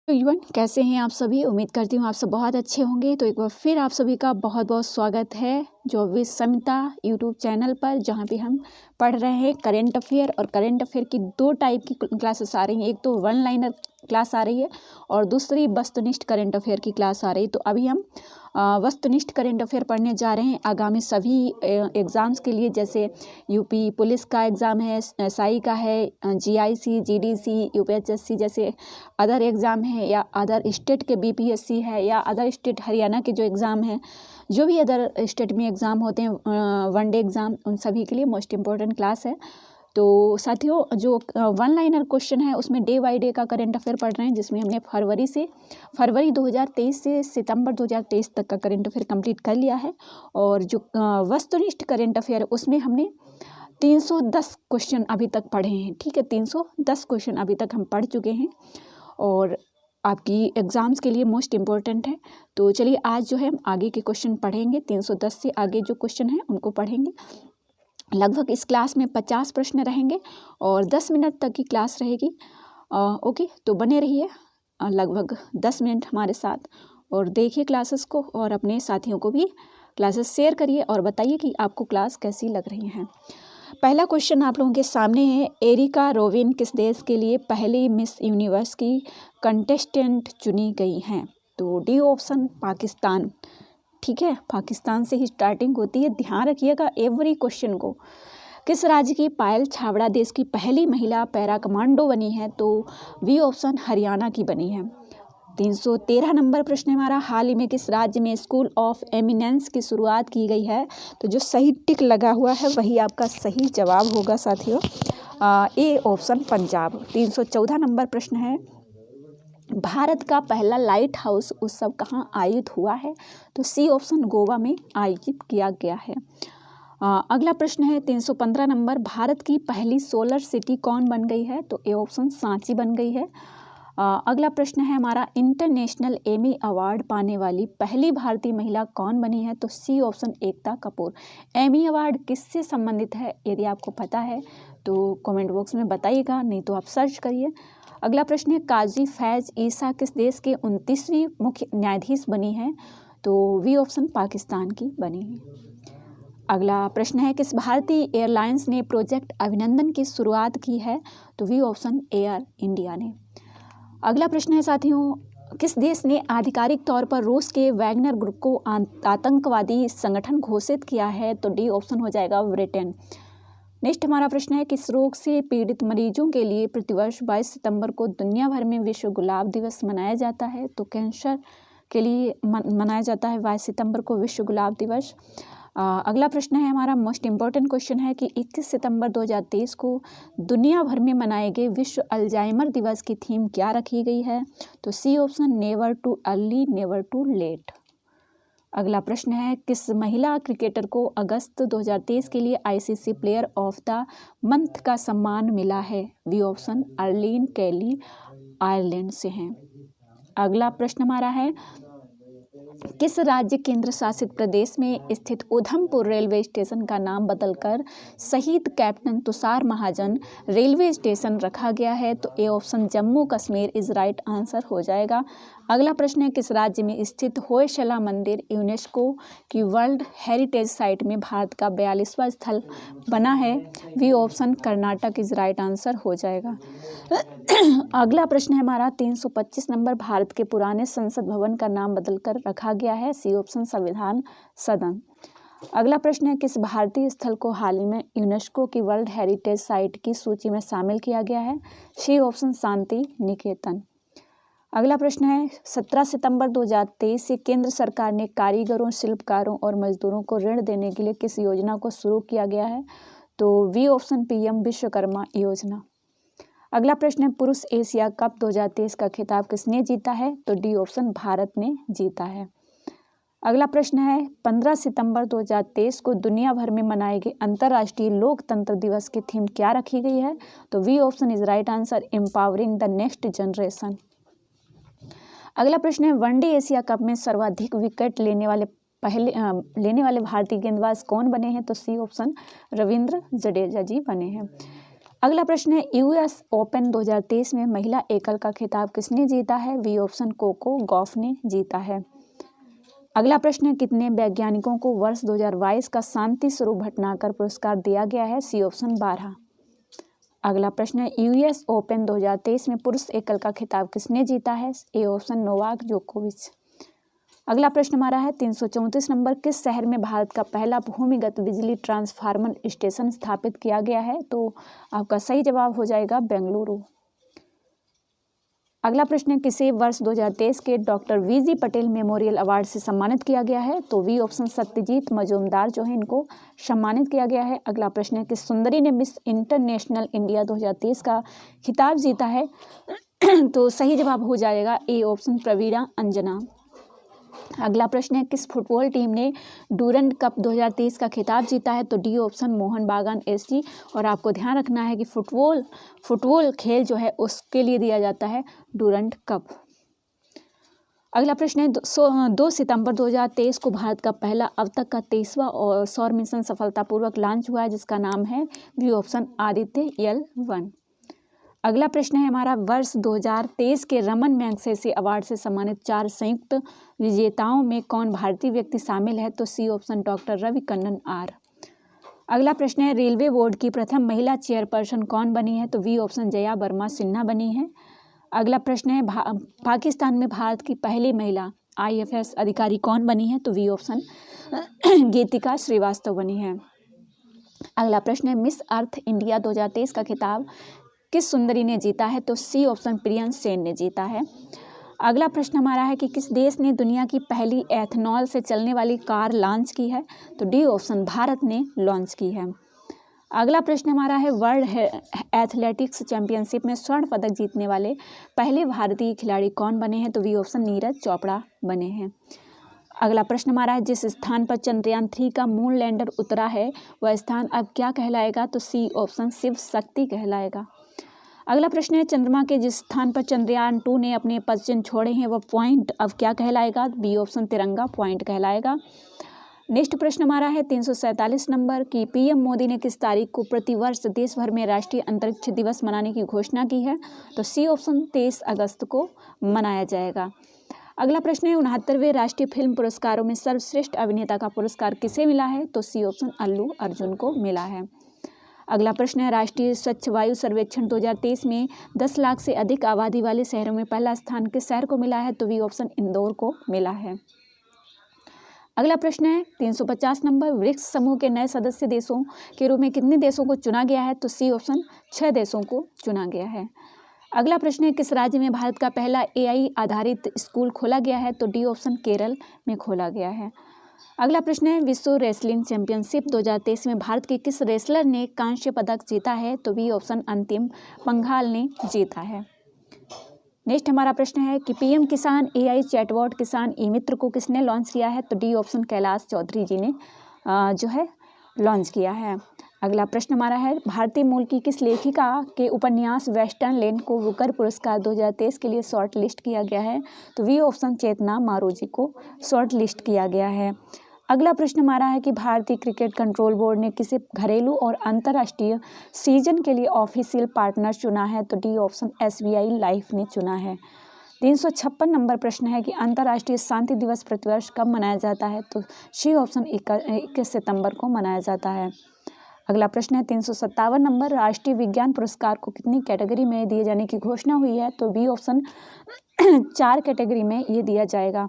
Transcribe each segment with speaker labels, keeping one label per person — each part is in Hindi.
Speaker 1: तो एवरीवन, कैसे हैं आप सभी। उम्मीद करती हूँ आप सब बहुत अच्छे होंगे। तो एक बार फिर आप सभी का बहुत बहुत स्वागत है जो विस्मता यूट्यूब चैनल पर, जहाँ पे हम पढ़ रहे हैं करेंट अफेयर। और करेंट अफेयर की दो टाइप की क्लासेस आ रही हैं, एक तो वन लाइनर क्लास आ रही है और दूसरी वस्तुनिष्ठ करेंट अफेयर की क्लास आ रही है। तो अभी हम वस्तुनिष्ठ करेंट अफेयर पढ़ने जा रहे हैं आगामी सभी एग्ज़ाम्स के लिए, जैसे यूपी पुलिस का एग्ज़ाम है, एसआई का है, जीआईसी, जीडीसी, यूपीएचएससी जैसे अदर एग्ज़ाम है, या अदर स्टेट के बीपीएससी है, या अदर स्टेट हरियाणा के जो एग्ज़ाम है, जो भी अदर स्टेट में एग्ज़ाम होते हैं वनडे एग्ज़ाम, उन सभी के लिए मोस्ट इम्पोर्टेंट क्लास है। तो साथियों, जो वन लाइनर क्वेश्चन है उसमें डे बाय डे का करंट अफेयर पढ़ रहे हैं, जिसमें हमने फरवरी 2023 से सितंबर 2023 तक का करंट अफेयर कंप्लीट कर लिया है। और जो वस्तुनिष्ठ करंट अफेयर है उसमें हमने 310 क्वेश्चन अभी तक पढ़े हैं। ठीक है, 310 क्वेश्चन अभी तक हम पढ़ चुके हैं और आपकी एग्ज़ाम्स के लिए मोस्ट इम्पोर्टेंट है। तो चलिए आज जो है हम आगे के क्वेश्चन पढ़ेंगे, 310 से आगे जो क्वेश्चन हैं उनको पढ़ेंगे। लगभग इस क्लास में 50 प्रश्न रहेंगे और 10 मिनट तक की क्लास रहेगी। ओके, तो बने रहिए लगभग 10 मिनट हमारे साथ और देखिए क्लासेस को, और अपने साथियों को भी क्लासेस शेयर करिए और बताइए कि आपको क्लास कैसी लग रही हैं। पहला क्वेश्चन आप लोगों के सामने है, एरिका रोविन किस देश के लिए पहली मिस यूनिवर्स की कंटेस्टेंट चुनी गई हैं? तो डी ऑप्शन पाकिस्तान। ठीक है, पाकिस्तान से ही स्टार्टिंग होती है, ध्यान रखिएगा एवरी क्वेश्चन को। किस राज्य की पायल छाबड़ा देश की पहली महिला पैरा कमांडो बनी है? तो वी ऑप्शन हरियाणा की बनी है। 313 नंबर प्रश्न हमारा, हाल ही में किस राज्य में स्कूल ऑफ एमिनेंस की शुरुआत की गई है? तो जो सही टिक लगा हुआ है वही आपका सही जवाब होगा साथियों, ए ऑप्शन पंजाब। 314 नंबर प्रश्न है, भारत का पहला लाइट हाउस उत्सव कहाँ आयोजित हुआ है? तो सी ऑप्शन गोवा में आयोजित किया गया है। अगला प्रश्न है 315 नंबर, भारत की पहली सोलर सिटी कौन बन गई है? तो ए ऑप्शन सांची बन गई है। अगला प्रश्न है हमारा, इंटरनेशनल एमी अवार्ड पाने वाली पहली भारतीय महिला कौन बनी है? तो C option Ekta Kapoor. Emmy award किससे संबंधित है? यदि आपको पता है तो कमेंट बॉक्स में बताइएगा, नहीं तो आप सर्च करिए। अगला प्रश्न है, काजी फैज ईसा किस देश के 29वीं मुख्य न्यायाधीश बनी है? तो वी ऑप्शन पाकिस्तान की बनी है। अगला प्रश्न है, किस भारतीय एयरलाइंस ने प्रोजेक्ट अभिनंदन की शुरुआत की है? तो वी ऑप्शन एयर इंडिया ने। अगला प्रश्न है साथियों, किस देश ने आधिकारिक तौर पर रूस के वैगनर ग्रुप को आतंकवादी संगठन घोषित किया है? तो डी ऑप्शन हो जाएगा ब्रिटेन। नेक्स्ट हमारा प्रश्न है, किस रोग से पीड़ित मरीजों के लिए प्रतिवर्ष 22 सितंबर को दुनिया भर में विश्व गुलाब दिवस मनाया जाता है? तो कैंसर के लिए मनाया जाता है 22 सितंबर को विश्व गुलाब दिवस। अगला प्रश्न है हमारा, मोस्ट इम्पॉर्टेंट क्वेश्चन है कि 21 सितंबर 2023 को दुनिया भर में मनाए गए विश्व अल्जाइमर दिवस की थीम क्या रखी गई है? तो C option never too early never too late. अगला प्रश्न है, किस महिला क्रिकेटर को अगस्त 2023 के लिए ICC player of the month का सम्मान मिला है? वी ऑप्शन अर्लीन कैली आयरलैंड से हैं। अगला प्रश्न हमारा है, किस राज्य केंद्र शासित प्रदेश में स्थित उधमपुर रेलवे स्टेशन का नाम बदलकर शहीद कैप्टन तुषार महाजन रेलवे स्टेशन रखा गया है? तो A option Jammu Kashmir is right answer हो जाएगा। अगला प्रश्न है, किस राज्य में स्थित होयसला मंदिर यूनेस्को की वर्ल्ड हेरिटेज साइट में भारत का 42वां स्थल बना है? B option Karnataka is right answer हो जाएगा। अगला प्रश्न है हमारा 325 नंबर, भारत के पुराने संसद भवन का नाम बदलकर रखा गया है? सी ऑप्शन संविधान सदन। अगला प्रश्न है, किस भारतीय स्थल को हाल ही में यूनेस्को की वर्ल्ड हेरिटेज साइट की सूची में शामिल किया गया है? C option Shanti Niketan. अगला प्रश्न है, 17 सितंबर 2023 से केंद्र सरकार ने कारीगरों, शिल्पकारों और मजदूरों को ऋण देने के लिए किस योजना को शुरू किया गया है? तो वी ऑप्शन पीएम विश्वकर्मा योजना। अगला प्रश्न है, पुरुष एशिया कप 2023 का खिताब किसने जीता है? तो डी ऑप्शन भारत ने जीता है। अगला प्रश्न है, 15 सितंबर 2023 को दुनिया भर में मनाए गए अंतर्राष्ट्रीय लोकतंत्र दिवस की थीम क्या रखी गई है? तो B option is right answer empowering the next generation. अगला प्रश्न है, वनडे एशिया कप में सर्वाधिक विकेट लेने वाले भारतीय गेंदबाज कौन बने हैं? तो सी ऑप्शन रविंद्र जडेजा जी बने हैं। अगला प्रश्न है यूएस ओपन 2023 में महिला एकल का खिताब किसने जीता है? बी ऑप्शन कोको गॉफ ने जीता है। अगला प्रश्न है कितने वैज्ञानिकों को वर्ष 2022 का शांति स्वरूप भटनागर पुरस्कार दिया गया है? C option 12। अगला प्रश्न है यूएस ओपन 2023 में पुरुष एकल का खिताब किसने जीता है? ए ऑप्शन नोवाक जोकोविच। अगला प्रश्न हमारा है 334 नंबर, किस शहर में भारत का पहला भूमिगत बिजली ट्रांसफार्मर स्टेशन स्थापित किया गया है? तो आपका सही जवाब हो जाएगा बेंगलुरु। अगला प्रश्न है किसे वर्ष 2023 के doctor VG Patel memorial award से सम्मानित किया गया है? तो वी ऑप्शन सत्यजीत मजूमदार जो है इनको सम्मानित किया गया है। अगला प्रश्न है कि सुंदरी ने मिस इंटरनेशनल इंडिया 2023 का खिताब जीता है? तो सही जवाब हो जाएगा ए ऑप्शन प्रवीणा अंजना। अगला प्रश्न है किस फुटबॉल टीम ने डूरंड कप 2023 का खिताब जीता है? तो डी ऑप्शन मोहन बागान एससी। और आपको ध्यान रखना है कि फुटबॉल खेल जो है उसके लिए दिया जाता है डूरंड कप। अगला प्रश्न है 2 सितंबर 2023 को भारत का पहला अब तक का 23वां और सौर मिशन सफलतापूर्वक लॉन्च हुआ है जिसका नाम है बी ऑप्शन आदित्य L1। अगला प्रश्न है हमारा वर्ष 2023 के रमन मैगसेसे अवार्ड से सम्मानित 4 संयुक्त विजेताओं में कौन भारतीय व्यक्ति शामिल है? तो C option doctor Ravi Kannan R. अगला प्रश्न है रेलवे बोर्ड की प्रथम महिला चेयरपर्सन कौन बनी है? तो वी ऑप्शन जया वर्मा सिन्हा बनी है। अगला प्रश्न है पाकिस्तान में भारत की पहली महिला IFS अधिकारी कौन बनी है? तो वी ऑप्शन गीतिका श्रीवास्तव बनी है। अगला प्रश्न है मिस अर्थ इंडिया 2023 का खिताब किस सुंदरी ने जीता है? तो सी ऑप्शन प्रियंश सेन ने जीता है। अगला प्रश्न हमारा है कि किस देश ने दुनिया की पहली एथनॉल से चलने वाली कार लॉन्च की है? तो डी ऑप्शन भारत ने लॉन्च की है। अगला प्रश्न हमारा है वर्ल्ड एथलेटिक्स चैंपियनशिप में स्वर्ण पदक जीतने वाले पहले भारतीय खिलाड़ी कौन बने हैं? तो वी ऑप्शन नीरज चोपड़ा बने हैं। अगला प्रश्न हमारा है जिस स्थान पर चंद्रयान 3 का मून लैंडर उतरा है वह स्थान अब क्या कहलाएगा? तो सी ऑप्शन शिव शक्ति कहलाएगा। अगला प्रश्न है चंद्रमा के जिस स्थान पर चंद्रयान 2 ने अपने पदचिन्ह छोड़े हैं वह पॉइंट अब क्या कहलाएगा? बी ऑप्शन तिरंगा पॉइंट कहलाएगा। नेक्स्ट प्रश्न हमारा है 347 नंबर की PM मोदी ने किस तारीख को प्रतिवर्ष देश भर में राष्ट्रीय अंतरिक्ष दिवस मनाने की घोषणा की है? तो सी ऑप्शन 23 अगस्त को मनाया जाएगा। अगला प्रश्न है 69वें राष्ट्रीय फिल्म पुरस्कारों में सर्वश्रेष्ठ अभिनेता का पुरस्कार किसे मिला है? तो सी ऑप्शन अल्लू अर्जुन को मिला है। अगला प्रश्न है राष्ट्रीय स्वच्छ वायु सर्वेक्षण 2023 में 10 लाख से अधिक आबादी वाले शहरों में पहला स्थान किस शहर को मिला है? तो वी ऑप्शन इंदौर को मिला है। अगला प्रश्न है 350 नंबर ब्रिक्स समूह के नए सदस्य देशों के रूप में कितने देशों को चुना गया है? तो सी ऑप्शन 6 देशों को चुना गया है। अगला प्रश्न है किस राज्य में भारत का पहला AI आधारित स्कूल खोला गया है? तो डी ऑप्शन केरल में खोला गया है। अगला प्रश्न है विश्व रेसलिंग चैंपियनशिप 2023 में भारत के किस रेसलर ने कांस्य पदक जीता है? तो बी ऑप्शन अंतिम पंघाल ने जीता है। नेक्स्ट हमारा प्रश्न है कि PM किसान AI चैटबॉट किसान ई मित्र को किसने लॉन्च किया है? तो डी ऑप्शन कैलाश चौधरी जी ने जो है लॉन्च किया है। अगला प्रश्न हमारा है भारतीय मूल की किस लेखिका के उपन्यास वेस्टर्न लैंड को बुकर पुरस्कार 2023 के लिए शॉर्ट लिस्ट किया गया है? तो वी ऑप्शन चेतना मारोजी को शॉर्ट लिस्ट किया गया है। अगला प्रश्न हमारा है कि भारतीय क्रिकेट कंट्रोल बोर्ड ने किसे घरेलू और अंतर्राष्ट्रीय सीजन के लिए ऑफिशियल पार्टनर चुना है? तो डी ऑप्शन SBI लाइफ ने चुना है। 356 नंबर प्रश्न है कि अंतर्राष्ट्रीय शांति दिवस प्रतिवर्ष कब मनाया जाता है? तो सी ऑप्शन 21 सितंबर को मनाया जाता है। अगला प्रश्न है 357 नंबर राष्ट्रीय विज्ञान पुरस्कार को कितनी कैटेगरी में दिए जाने की घोषणा हुई है? तो बी ऑप्शन 4 कैटेगरी में ये दिया जाएगा।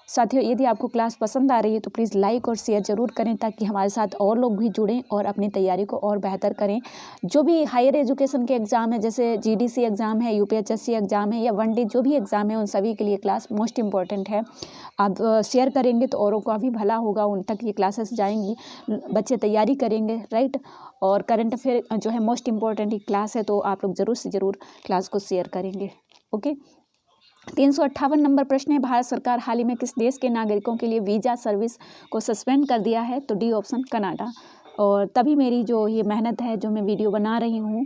Speaker 1: साथियों यदि आपको क्लास पसंद आ रही है तो प्लीज़ लाइक और शेयर ज़रूर करें ताकि हमारे साथ और लोग भी जुड़ें और अपनी तैयारी को और बेहतर करें। जो भी हायर एजुकेशन के एग्ज़ाम है जैसे GDC एग्ज़ाम है, UPHSC एग्ज़ाम है या 1 डे जो भी एग्ज़ाम है उन सभी के लिए क्लास मोस्ट इम्पॉर्टेंट है। आप शेयर करेंगे तो औरों का भी भला होगा, उन तक ये क्लासेस जाएंगी, बच्चे तैयारी करेंगे, राइट। और करंट अफेयर जो है मोस्ट इम्पॉर्टेंट क्लास है तो आप लोग ज़रूर से ज़रूर क्लास को शेयर करेंगे। ओके 358 नंबर प्रश्न है भारत सरकार हाल ही में किस देश के नागरिकों के लिए वीज़ा सर्विस को सस्पेंड कर दिया है? तो डी ऑप्शन कनाडा। और तभी मेरी जो ये मेहनत है जो मैं वीडियो बना रही हूँ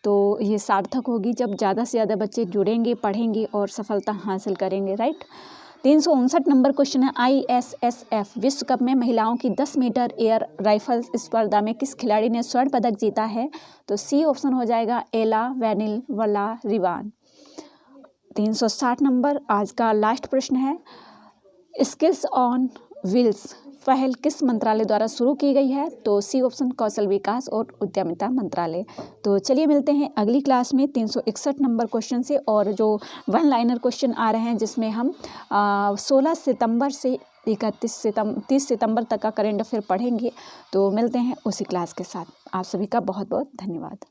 Speaker 1: तो ये सार्थक होगी जब ज़्यादा से ज़्यादा बच्चे जुड़ेंगे, पढ़ेंगे और सफलता हासिल करेंगे, राइट। 359 नंबर क्वेश्चन है, ISSF विश्व कप में महिलाओं की 10 मीटर एयर राइफल स्पर्धा में किस खिलाड़ी ने स्वर्ण पदक जीता है? तो सी ऑप्शन हो जाएगा एला वेनिलवाला रिवान। 360 नंबर आज का लास्ट प्रश्न है, स्किल्स ऑन व्हील्स पहल किस मंत्रालय द्वारा शुरू की गई है? तो सी ऑप्शन कौशल विकास और उद्यमिता मंत्रालय। तो चलिए मिलते हैं अगली क्लास में 361 नंबर क्वेश्चन से, और जो वन लाइनर क्वेश्चन आ रहे हैं जिसमें हम 16 सितंबर से 30 सितंबर तक का करेंट अफेयर पढ़ेंगे। तो मिलते हैं उसी क्लास के साथ। आप सभी का बहुत बहुत धन्यवाद।